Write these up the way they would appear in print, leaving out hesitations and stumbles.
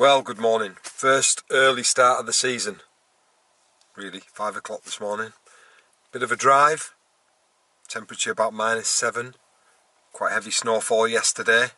Well, good morning. First early start of the season. Really, 5 o'clock this morning. Bit of a drive. Temperature about -7. Quite heavy snowfall yesterday.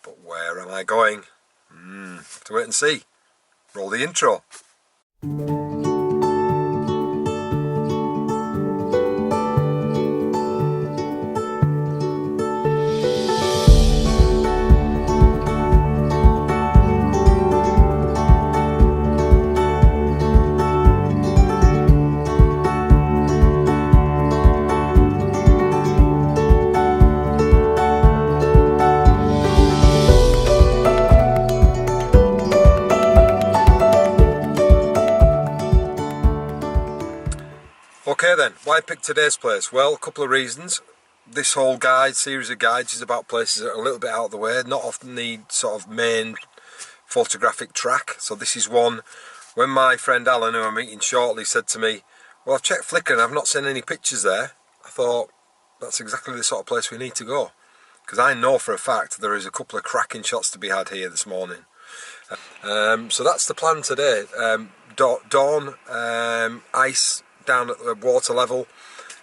But where am I going? Have to wait and see. Roll the intro. Okay then, why pick today's place? Well, a couple of reasons. This whole series of guides is about places that are a little bit out of the way, not often the sort of main photographic track. So this is one, when my friend Alan, who I'm meeting shortly, said to me, well, I've checked Flickr and I've not seen any pictures there. I thought, that's exactly the sort of place we need to go. Because I know for a fact there is a couple of cracking shots to be had here this morning. So that's the plan today. Dawn, ice down at the water level,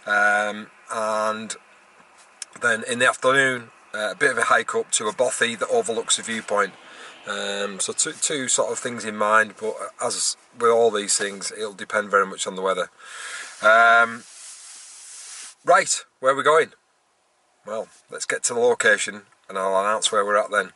and then in the afternoon a bit of a hike up to a bothy that overlooks a viewpoint. So two sort of things in mind, but as with all these things, it'll depend very much on the weather. Right, where are we going? Well, let's get to the location and I'll announce where we're at then.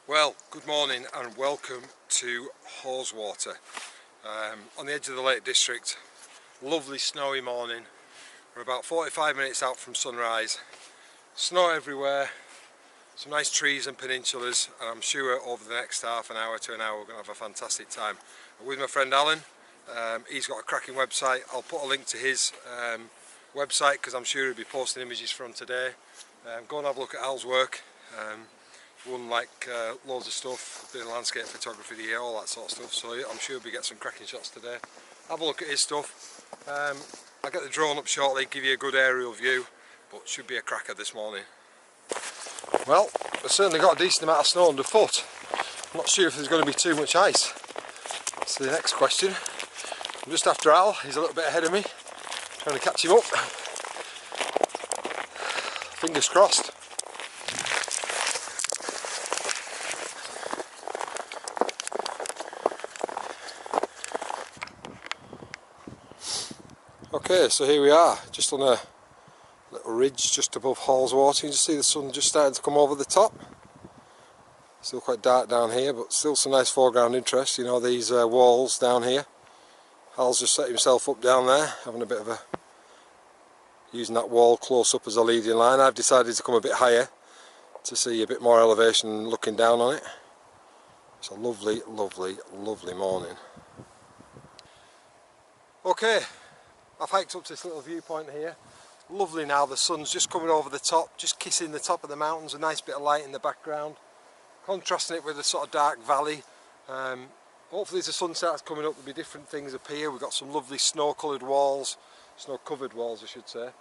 Well, good morning and welcome to Haweswater, on the edge of the Lake District. Lovely snowy morning. We're about 45 minutes out from sunrise. Snow everywhere, some nice trees and peninsulas, and I'm sure over the next half an hour to an hour we're going to have a fantastic time. I'm with my friend Alan. He's got a cracking website. I'll put a link to his website because I'm sure he'll be posting images from today. Go and have a look at Al's work. Won like loads of stuff, doing landscape photography of the year, all that sort of stuff, so I'm sure we'll get some cracking shots today. Have a look at his stuff. I'll get the drone up shortly, give you a good aerial view, but should be a cracker this morning. Well, we've certainly got a decent amount of snow underfoot. I'm not sure if there's going to be too much ice. That's the next question. I'm just after Al, he's a little bit ahead of me, trying to catch him up. Fingers crossed. Okay, so here we are, just on a little ridge just above Haweswater. You can just see the sun just starting to come over the top. Still quite dark down here, but still some nice foreground interest. You know, these walls down here. Hal's just set himself up down there, having a bit of using that wall close up as a leading line. I've decided to come a bit higher to see a bit more elevation looking down on it. It's a lovely, lovely, lovely morning. Okay. I've hiked up to this little viewpoint here. Lovely now, the sun's just coming over the top, just kissing the top of the mountains, a nice bit of light in the background, contrasting it with a sort of dark valley. Hopefully as the sun starts coming up there'll be different things appear. We've got some lovely snow coloured walls, snow covered walls I should say,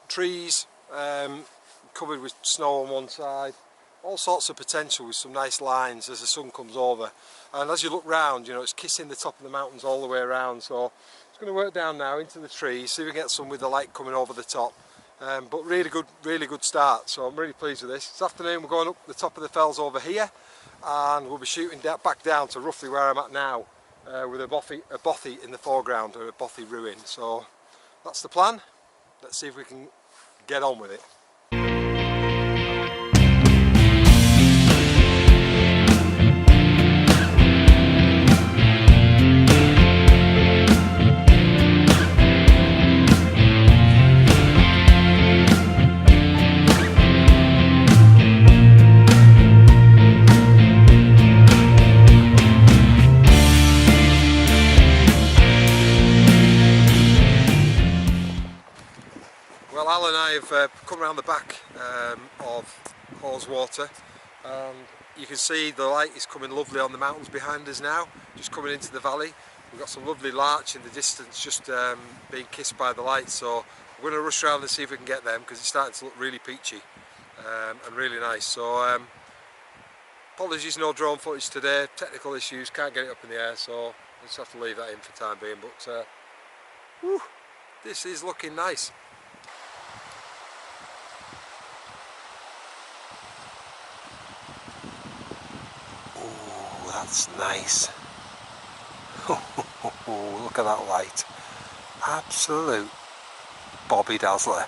trees covered with snow on one side, all sorts of potential with some nice lines as the sun comes over. And as you look round, you know, it's kissing the top of the mountains all the way around, so it's going to work down now into the trees, see if we get some with the light coming over the top. But really good start, so I'm really pleased with this. This afternoon we're going up the top of the fells over here, and we'll be shooting back down to roughly where I'm at now, with a bothy in the foreground, or a bothy ruin. So that's the plan. Let's see if we can get on with it. Well, Al and I have come around the back of Haweswater, and you can see the light is coming lovely on the mountains behind us now, just coming into the valley. We've got some lovely larch in the distance just being kissed by the light, so we're going to rush around and see if we can get them because it's starting to look really peachy and really nice. So apologies, no drone footage today, technical issues, can't get it up in the air, so we'll just have to leave that in for the time being, but whew, this is looking nice. Ooh, that's nice. Look at that light. Absolute Bobby Dazzler.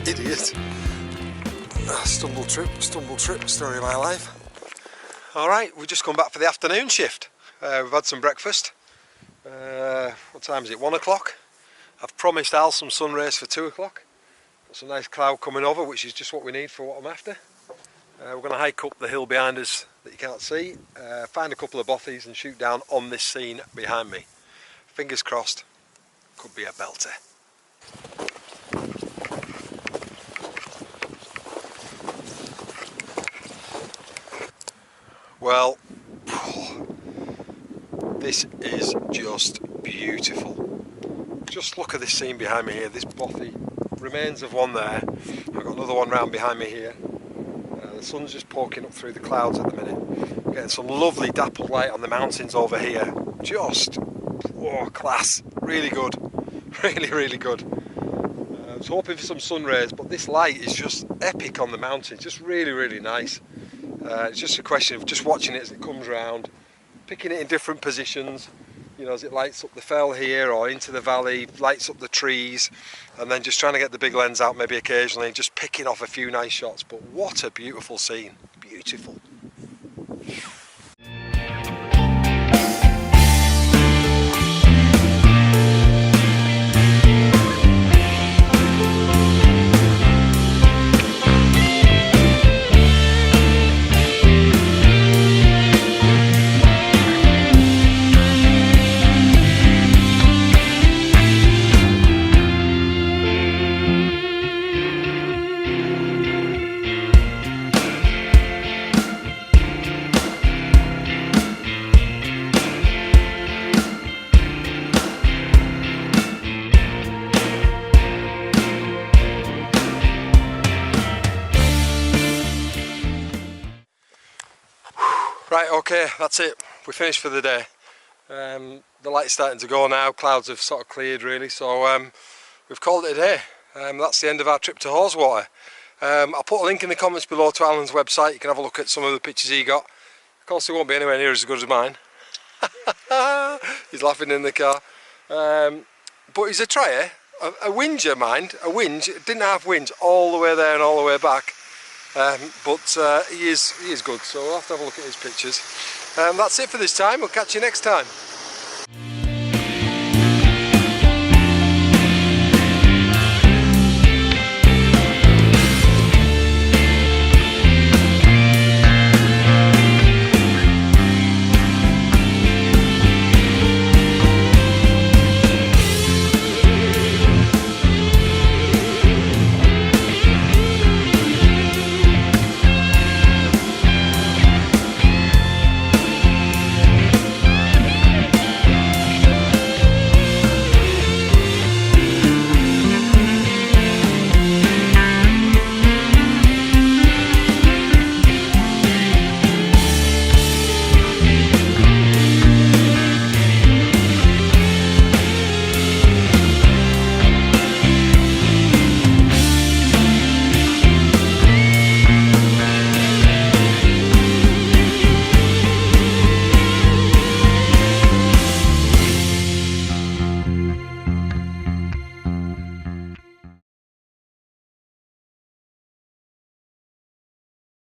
Idiot. Stumble trip, story of my life. Alright, we've just come back for the afternoon shift. We've had some breakfast. What time is it? 1 o'clock. I've promised Al some sun rays for 2 o'clock. Got some nice cloud coming over, which is just what we need for what I'm after. We're going to hike up the hill behind us that you can't see, find a couple of bothies and shoot down on this scene behind me. Fingers crossed, could be a belter. Well, this is just beautiful. Just look at this scene behind me here, this bothy, remains of one there. I've got another one round behind me here. The sun's just poking up through the clouds at the minute. Getting some lovely dappled light on the mountains over here. Just, oh, class, really good, really good. I was hoping for some sun rays, but this light is just epic on the mountains, just really nice. It's just a question of just watching it as it comes round, picking it in different positions, you know, as it lights up the fell here or into the valley, lights up the trees, and then just trying to get the big lens out maybe occasionally, just picking off a few nice shots. But what a beautiful scene, beautiful. Right, okay, that's it. We're finished for the day. The light's starting to go now, clouds have sort of cleared really, so we've called it a day. That's the end of our trip to Haweswater. I'll put a link in the comments below to Alan's website. You can have a look at some of the pictures he got. Of course, they won't be anywhere near as good as mine. He's laughing in the car. But he's a tryer, a whinger, mind. A whinge, didn't have whinge all the way there and all the way back. But he is good, so we'll have to have a look at his pictures. That's it for this time. We'll catch you next time.